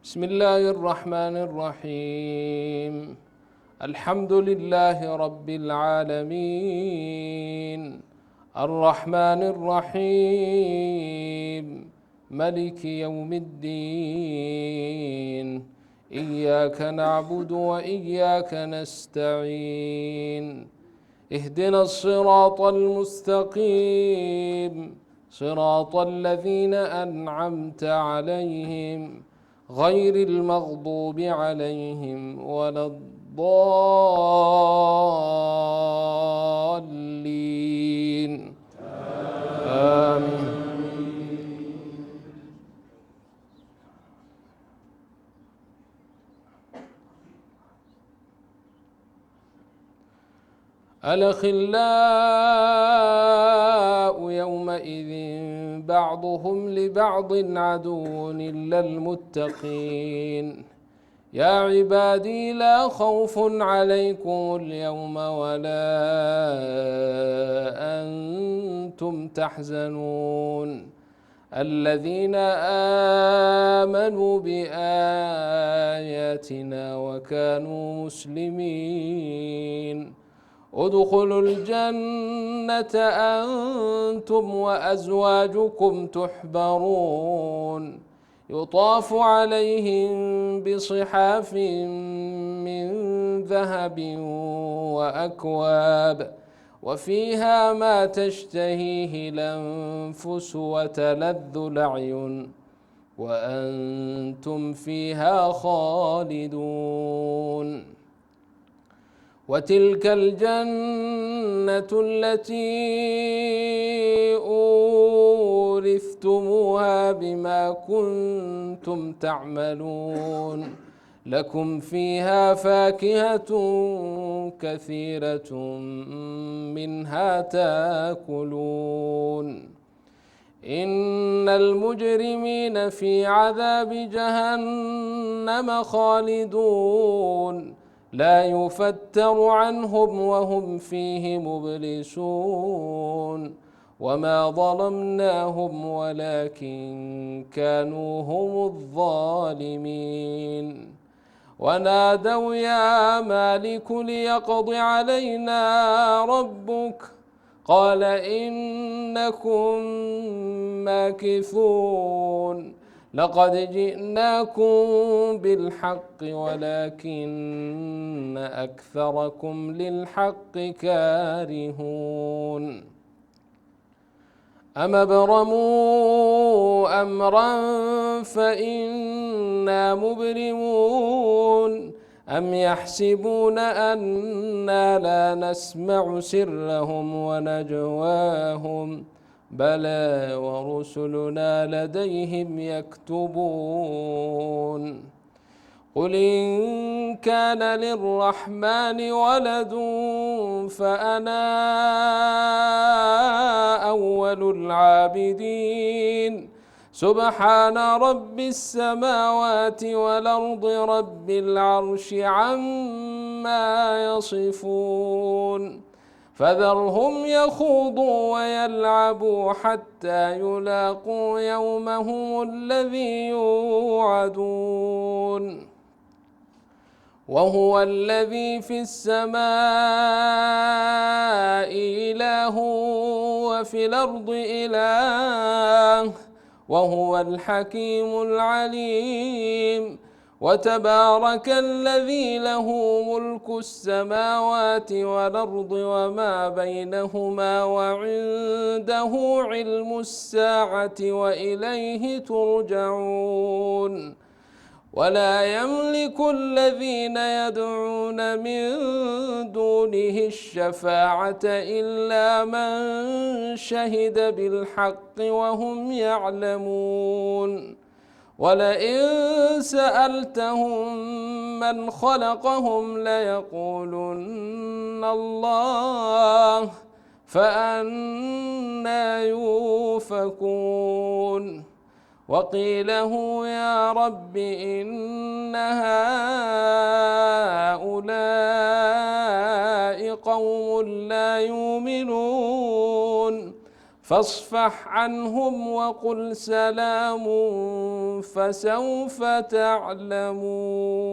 بسم الله الرحمن الرحيم. الحمد لله رب العالمين، الرحمن الرحيم، ملك يوم الدين. إياك نعبد وإياك نستعين. اهدنا الصراط المستقيم، صراط الذين أنعمت عليهم غير المغضوب عليهم ولا الضالين. آمين. الأخلاء يومئذ بعضهم لبعض عدو إلا المتقين. يا عبادي لا خوف عليكم اليوم ولا أنتم تحزنون الذين آمنوا بآياتنا وكانوا مسلمين. ادخلوا الجنة أنتم وأزواجكم تحبرون، يطاف عليهم بصحاف من ذهب وأكواب وفيها ما تشتهيه الأنفس وتلذ الأعين وأنتم فيها خالدون. وتلك الجنة التي أورثتموها بما كنتم تعملون، لكم فيها فاكهة كثيرة منها تاكلون. إن المجرمين في عذاب جهنم خالدون، لا يفتر عنهم وهم فيه مبلسون. وما ظلمناهم ولكن كانوا هم الظالمين. ونادوا يا مالك ليقض علينا ربك، قال إنكم ماكثون. لقد جئناكم بالحق ولكن أكثركم للحق كارهون. أم ابرموا أمرا فإنا مبرمون، أم يحسبون أنا لا نسمع سرهم ونجواهم، بلى ورسلنا لديهم يكتبون. قل إن كان للرحمن ولد فأنا أول العابدين. سبحان رب السماوات والأرض رب العرش عما يصفون. فذرهم يخوضوا ويلعبوا حتى يلاقوا يومهم الذي يوعدون. وهو الذي في السماء إله وفي الأرض إله، وهو الحكيم العليم. وتبارك الذي له ملك السماوات والأرض وما بينهما وعنده علم الساعة وإليه ترجعون. ولا يملك الذين يدعون من دونه الشفاعة إلا من شهد بالحق وهم يعلمون. ولئن سألتهم من خلقهم ليقولن الله، فأنى يؤفكون. وقيله يا رب إن هؤلاء قوم لا يؤمنون، فاصفح عنهم وقل سلام فسوف تعلمون.